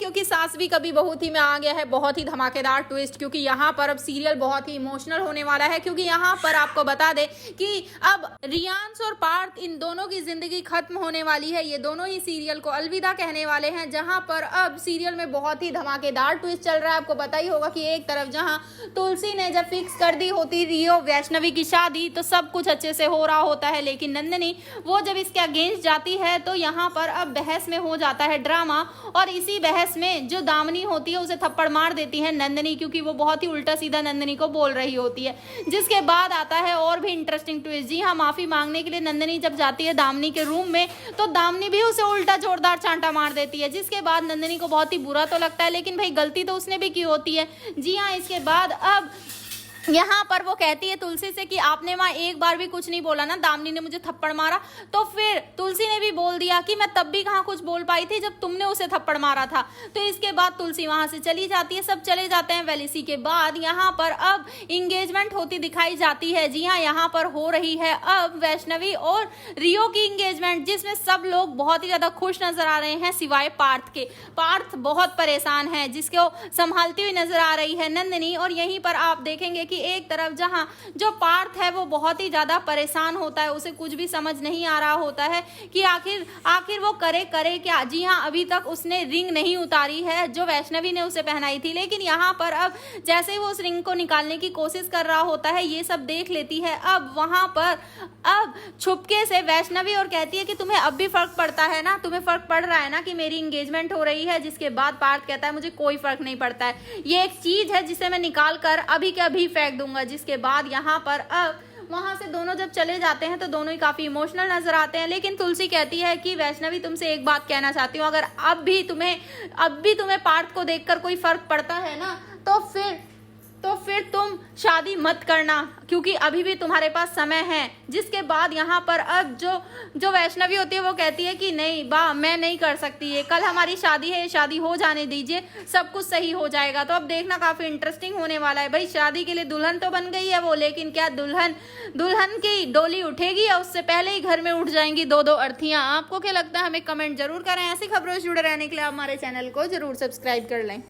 क्योंकि सास भी कभी बहू थी में आ गया है बहुत ही धमाकेदार ट्विस्ट, क्योंकि यहाँ पर अब सीरियल बहुत ही इमोशनल होने वाला है। क्योंकि यहाँ पर आपको बता दे कि अब रियांश और पार्थ इन दोनों की जिंदगी खत्म होने वाली है। ये दोनों ही सीरियल को अलविदा कहने वाले हैं। जहां पर अब सीरियल में बहुत ही धमाकेदार ट्विस्ट चल रहा है। आपको पता ही होगा कि एक तरफ जहां तुलसी ने जब फिक्स कर दी होती रियो वैष्णवी की शादी तो सब कुछ अच्छे से हो रहा होता है, लेकिन नंदिनी वो जब इसके अगेंस्ट जाती है तो यहाँ पर अब बहस में हो जाता है ड्रामा। और इसी बहस में जो दामिनी होती है उसे थप्पड़ मार देती है नंदिनी, क्योंकि वो बहुत ही उल्टा सीधा नंदिनी को बोल रही होती है। जिसके बाद आता है और भी इंटरेस्टिंग ट्विस्ट। जी हाँ, माफी मांगने के लिए नंदिनी जब जाती है दामिनी के रूम में तो दामिनी भी उसे उल्टा जोरदार चांटा मार देती है। जिसके बाद नंदिनी को बहुत ही बुरा तो लगता है, लेकिन भाई गलती तो उसने भी की होती है। जी हाँ, इसके बाद अब यहाँ पर वो कहती है तुलसी से कि आपने वहाँ एक बार भी कुछ नहीं बोला ना, दामिनी ने मुझे थप्पड़ मारा। तो फिर तुलसी ने भी बोल दिया कि मैं तब भी कहाँ कुछ बोल पाई थी जब तुमने उसे थप्पड़ मारा था। तो इसके बाद तुलसी वहां से चली जाती है, सब चले जाते हैं। वेल इसी के बाद यहाँ पर अब इंगेजमेंट होती दिखाई जाती है। जी हाँ, यहाँ पर हो रही है अब वैष्णवी और रियो की इंगेजमेंट, जिसमें सब लोग बहुत ही ज्यादा खुश नजर आ रहे हैं सिवाय पार्थ के। पार्थ बहुत परेशान है, जिसको संभालती हुई नजर आ रही है नंदिनी। और यहीं पर आप देखेंगे कि एक तरफ जहां जो पार्थ है वो बहुत ही ज्यादा परेशान होता है, उसे कुछ भी समझ नहीं आ रहा होता है कि आखिर वो करे क्या। जी हाँ, अभी तक उसने रिंग नहीं उतारी है जो वैष्णवी ने उसे पहनाई थी, लेकिन यहाँ पर अब जैसे ही वो उस रिंग को निकालने की कोशिश कर रहा होता है ये सब देख लेती है अब वहां पर अब छुपके से वैष्णवी और कहती है कि तुम्हें अब भी फर्क पड़ता है ना, तुम्हें फर्क पड़ रहा है ना कि मेरी इंगेजमेंट हो रही है। जिसके बाद पार्थ कहता है मुझे कोई फर्क नहीं पड़ता है, ये एक चीज है जिसे मैं निकाल कर अभी के अभी फेंक दूंगा। जिसके बाद यहाँ पर अब वहां से दोनों जब चले जाते हैं तो दोनों ही काफी इमोशनल नजर आते हैं। लेकिन तुलसी कहती है कि वैष्णवी तुमसे एक बात कहना चाहती हूँ, अगर अब भी तुम्हें पार्थ को देखकर कोई फर्क पड़ता है ना तो फिर तुम शादी मत करना, क्योंकि अभी भी तुम्हारे पास समय है। जिसके बाद यहाँ पर अब जो वैष्णवी होती है वो कहती है कि नहीं मैं नहीं कर सकती, ये कल हमारी शादी है, ये शादी हो जाने दीजिए, सब कुछ सही हो जाएगा। तो अब देखना काफी इंटरेस्टिंग होने वाला है। भाई शादी के लिए दुल्हन तो बन गई है वो, लेकिन क्या दुल्हन की डोली उठेगी या उससे पहले ही घर में उठ जाएंगी दो अर्थियां? आपको क्या लगता है हमें कमेंट जरूर करें। ऐसी खबरों से जुड़े रहने के लिए आप हमारे चैनल को जरूर सब्सक्राइब कर लें।